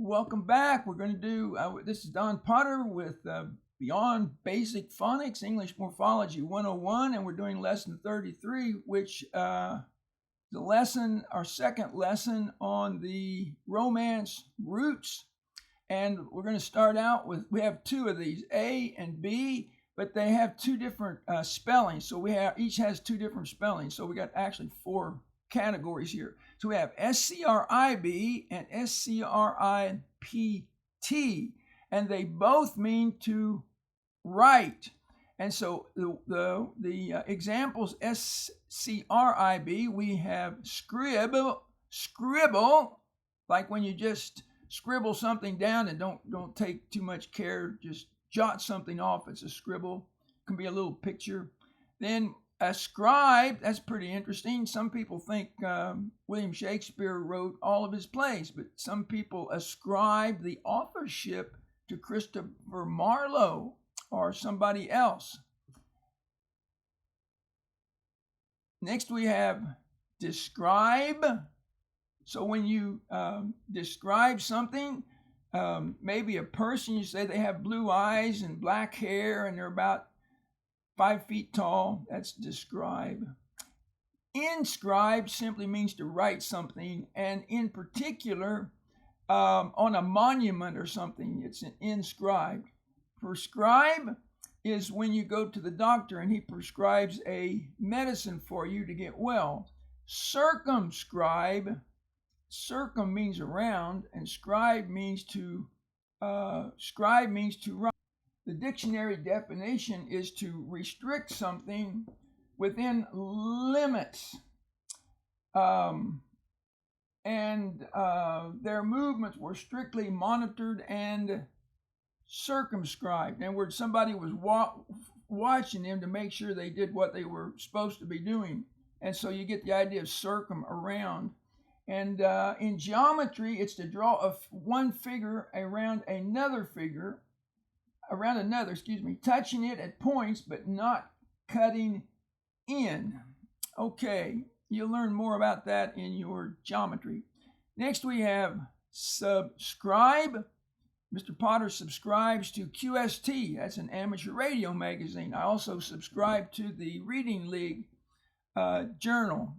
Welcome back. We're going to do, this is Don Potter with Beyond Basic Phonics, English Morphology 101, and we're doing lesson 33, which the lesson, our second lesson on the Romance roots. And we're going to start out with, we have two of these, A and B, but they have two different spellings. So each has two different spellings. So we got actually four categories here. So we have SCRIB and SCRIPT, and they both mean to write. And so the examples SCRIB, we have scribble, like when you just scribble something down and don't take too much care, just jot something off. It's a scribble. It can be a little picture. Then ascribe, that's pretty interesting. Some people think William Shakespeare wrote all of his plays, but some people ascribe the authorship to Christopher Marlowe or somebody else. Next we have describe. So when you describe something, maybe a person, you say they have blue eyes and black hair and they're about 5 feet tall. That's describe. Inscribe simply means to write something, and in particular, on a monument or something, it's an inscribed. Prescribe is when you go to the doctor and he prescribes a medicine for you to get well. Circumscribe, circum means around, and scribe means to write. The dictionary definition is to restrict something within limits, and their movements were strictly monitored and circumscribed. In other words, somebody was watching them to make sure they did what they were supposed to be doing. And so you get the idea of circum, around. And in geometry, it's to draw one figure around another figure, touching it at points, but not cutting in. Okay, you'll learn more about that in your geometry. Next we have subscribe. Mr. Potter subscribes to QST. That's an amateur radio magazine. I also subscribe to the Reading League journal.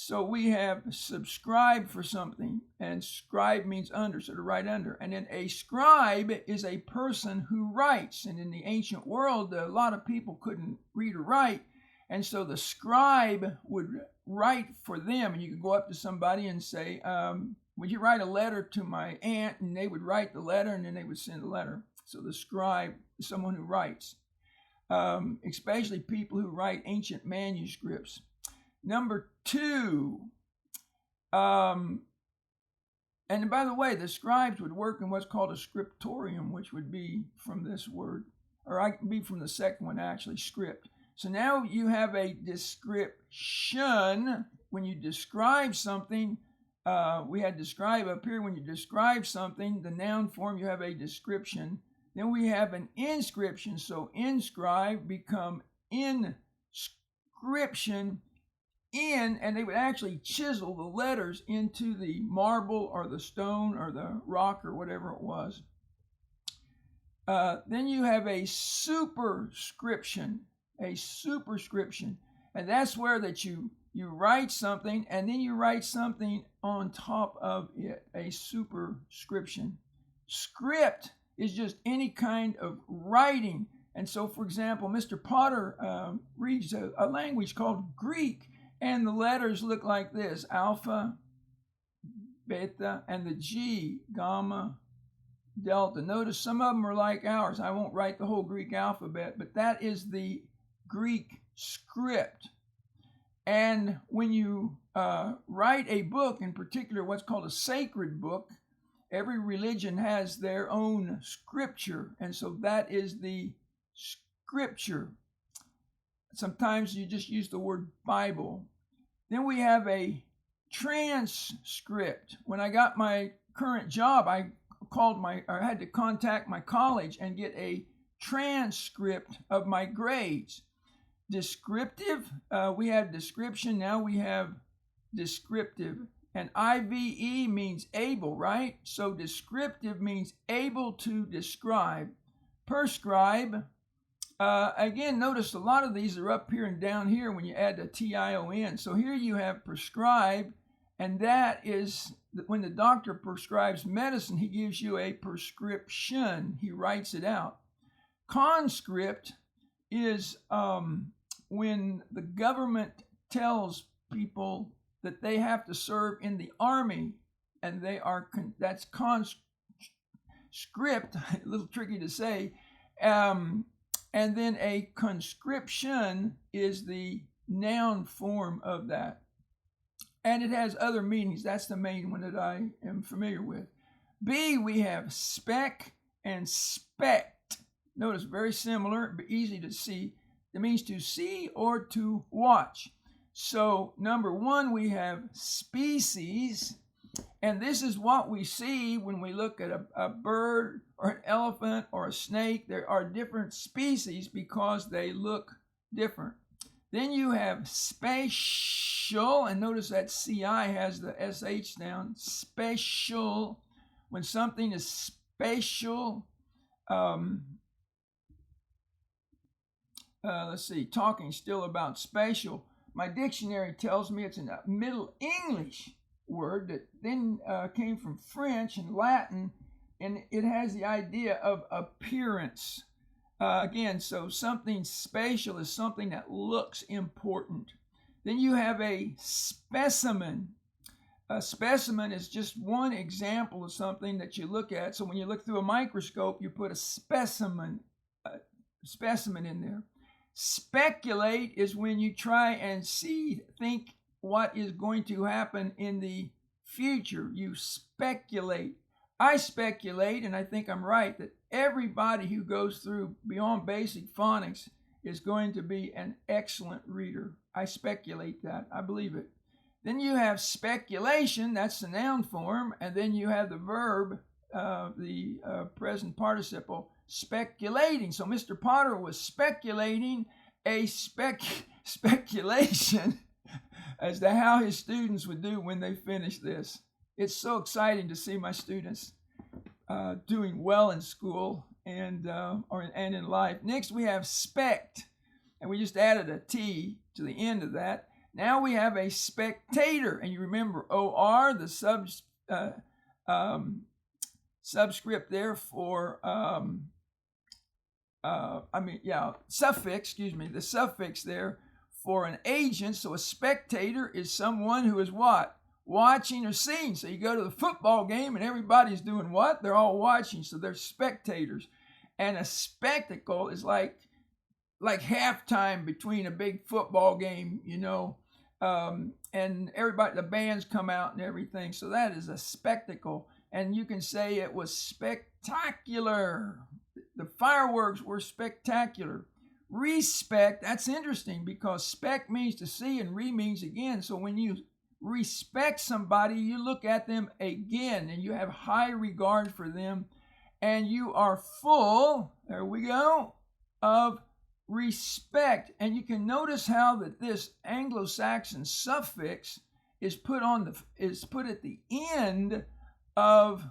So we have subscribe for something, and scribe means under, so to write under. And then a scribe is a person who writes. And in the ancient world, a lot of people couldn't read or write, and so the scribe would write for them. And you could go up to somebody and say, would you write a letter to my aunt? And they would write the letter, and then they would send the letter. So the scribe is someone who writes, especially people who write ancient manuscripts. Number 2, and by the way, the scribes would work in what's called a scriptorium, which would be from this word, or I can be from the second one actually, script. So now you have a description. When you describe something, we had describe up here. When you describe something, the noun form, you have a description. Then we have an inscription. So inscribe become inscription. And they would actually chisel the letters into the marble or the stone or the rock or whatever it was. Then you have a superscription, and that's where that you write something and then you write something on top of it, a superscription. Script is just any kind of writing. And so, for example, Mr. Potter reads a language called Greek, and the letters look like this: alpha, beta, and the G, gamma, delta. Notice some of them are like ours. I won't write the whole Greek alphabet, but that is the Greek script. And when you write a book, in particular what's called a sacred book, every religion has their own scripture, and so that is the scripture. Sometimes you just use the word Bible. Then we have a transcript. When I got my current job, I had to contact my college and get a transcript of my grades. Descriptive, we have description, now we have descriptive. And IVE means able, right? So descriptive means able to describe. Prescribe, again, notice a lot of these are up here and down here when you add the TION. So here you have prescribe, and that is when the doctor prescribes medicine, he gives you a prescription. He writes it out. Conscript is when the government tells people that they have to serve in the army, and that's conscript, a little tricky to say. And then a conscription is the noun form of that. And it has other meanings. That's the main one that I am familiar with. B, we have spec and spect. Notice very similar, but easy to see. It means to see or to watch. So number one, we have species. And this is what we see when we look at a bird or an elephant or a snake. There are different species because they look different. Then you have spatial, and notice that CI has the SH down. Spatial, when something is spatial. Let's see, talking still about spatial. My dictionary tells me it's a Middle English word that then came from French and Latin, and it has the idea of appearance. Again, so something spatial is something that looks important. Then you have a specimen. A specimen is just one example of something that you look at. So when you look through a microscope, you put a specimen in there. Speculate is when you try and think what is going to happen in the future. You speculate. I speculate, and I think I'm right, that everybody who goes through Beyond Basic Phonics is going to be an excellent reader. I speculate that. I believe it. Then you have speculation, that's the noun form, and then you have the verb, the present participle, speculating. So Mr. Potter was speculating a speculation as to how his students would do when they finish this. It's so exciting to see my students doing well in school and in life. Next we have spect, and we just added a T to the end of that. Now we have a spectator, and you remember OR, the subscript there for suffix, the suffix there for an agent. So a spectator is someone who is what? Watching or seeing. So you go to the football game and everybody's doing what? They're all watching, so they're spectators. And a spectacle is like halftime between a big football game, and everybody, the bands come out and everything. So that is a spectacle. And you can say it was spectacular. The fireworks were spectacular. Respect, that's interesting because spec means to see and re means again. So when you respect somebody, you look at them again and you have high regard for them, and you are full, there we go, of respect. And you can notice how that this Anglo-Saxon suffix is put at the end of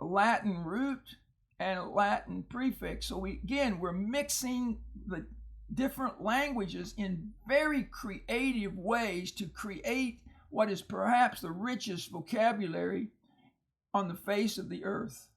a Latin root and a Latin prefix. So we're mixing the different languages in very creative ways to create what is perhaps the richest vocabulary on the face of the earth.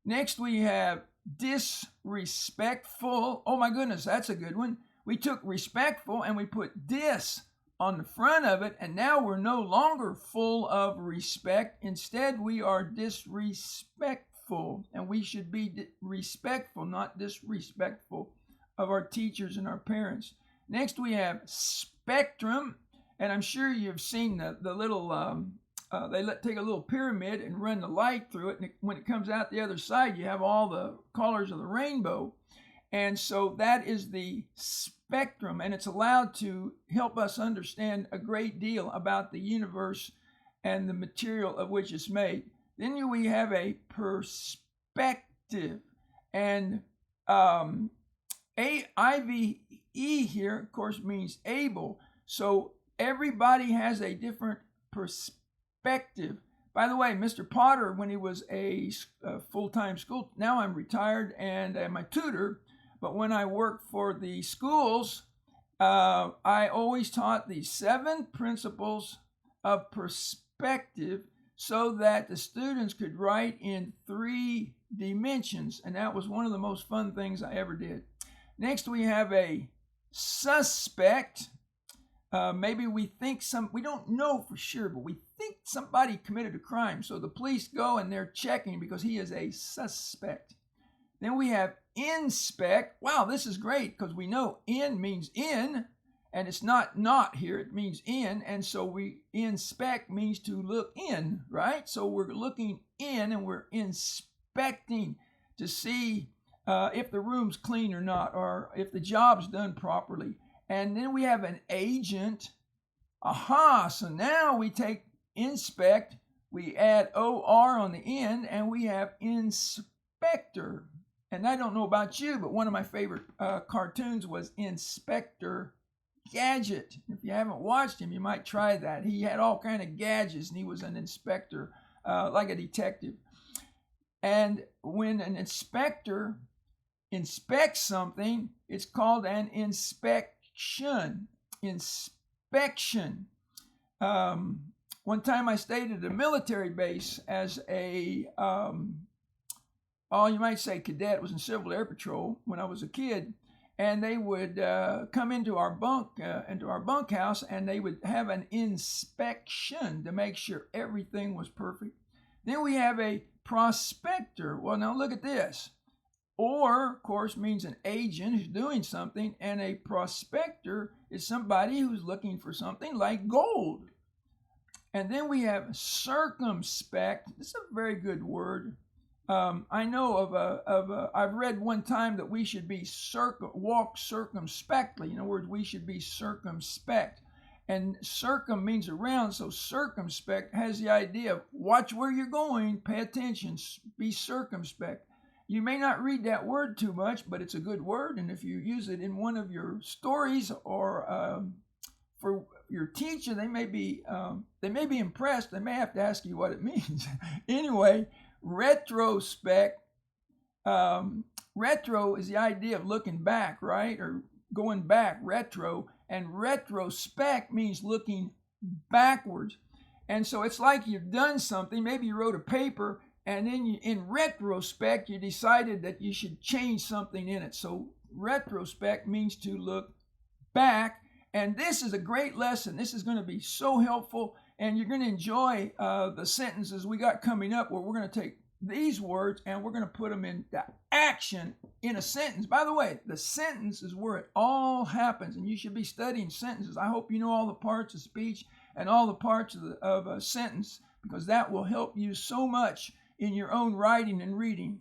Next we have disrespectful. Oh my goodness, that's a good one. We took respectful and we put dis on the front of it, and now we're no longer full of respect. Instead, we are disrespectful, and we should be respectful, not disrespectful of our teachers and our parents. Next, we have spectrum, and I'm sure you've seen the little, take a little pyramid and run the light through it, and when it comes out the other side, you have all the colors of the rainbow. And so that is the spectrum, and it's allowed to help us understand a great deal about the universe and the material of which it's made. Then we have a perspective, and IVE here, of course, means able. So everybody has a different perspective inspective. By the way, Mr. Potter, when he was a full-time school, now I'm retired and I'm a tutor, but when I worked for the schools, I always taught the 7 principles of perspective so that the students could write in 3 dimensions, and that was one of the most fun things I ever did. Next, we have a suspect. Maybe we don't know for sure, but we think somebody committed a crime. So the police go and they're checking because he is a suspect. Then we have inspect. Wow, this is great because we know in means in, and it's not here, it means in. And so inspect means to look in, right? So we're looking in and we're inspecting to see if the room's clean or not, or if the job's done properly. And then we have an agent. Aha, so now we take inspect, we add OR on the end, and we have inspector. And I don't know about you, but one of my favorite cartoons was Inspector Gadget. If you haven't watched him, you might try that. He had all kind of gadgets, and he was an inspector, like a detective. And when an inspector inspects something, it's called an inspection. Inspection. One time I stayed at a military base as a, you might say cadet. It was in Civil Air Patrol when I was a kid, and they would come into our bunkhouse, and they would have an inspection to make sure everything was perfect. Then we have a prospector. Well, now look at this. Or, of course, means an agent who's doing something, and a prospector is somebody who's looking for something like gold. And then we have circumspect. This is a very good word. I know I've read one time that we should be walk circumspectly. In other words, we should be circumspect. And circum means around, so circumspect has the idea of watch where you're going, pay attention, be circumspect. You may not read that word too much, but it's a good word, and if you use it in one of your stories or for your teacher, they may be impressed. They may have to ask you what it means. Anyway, retrospect. Retro is the idea of looking back, right, or going back. Retro, and retrospect means looking backwards. And so it's like you've done something. Maybe you wrote a paper, and then in retrospect, you decided that you should change something in it. So retrospect means to look back. And this is a great lesson. This is going to be so helpful. And you're going to enjoy the sentences we got coming up, where we're going to take these words and we're going to put them into action in a sentence. By the way, the sentence is where it all happens. And you should be studying sentences. I hope you know all the parts of speech and all the parts of a sentence, because that will help you so much in your own writing and reading.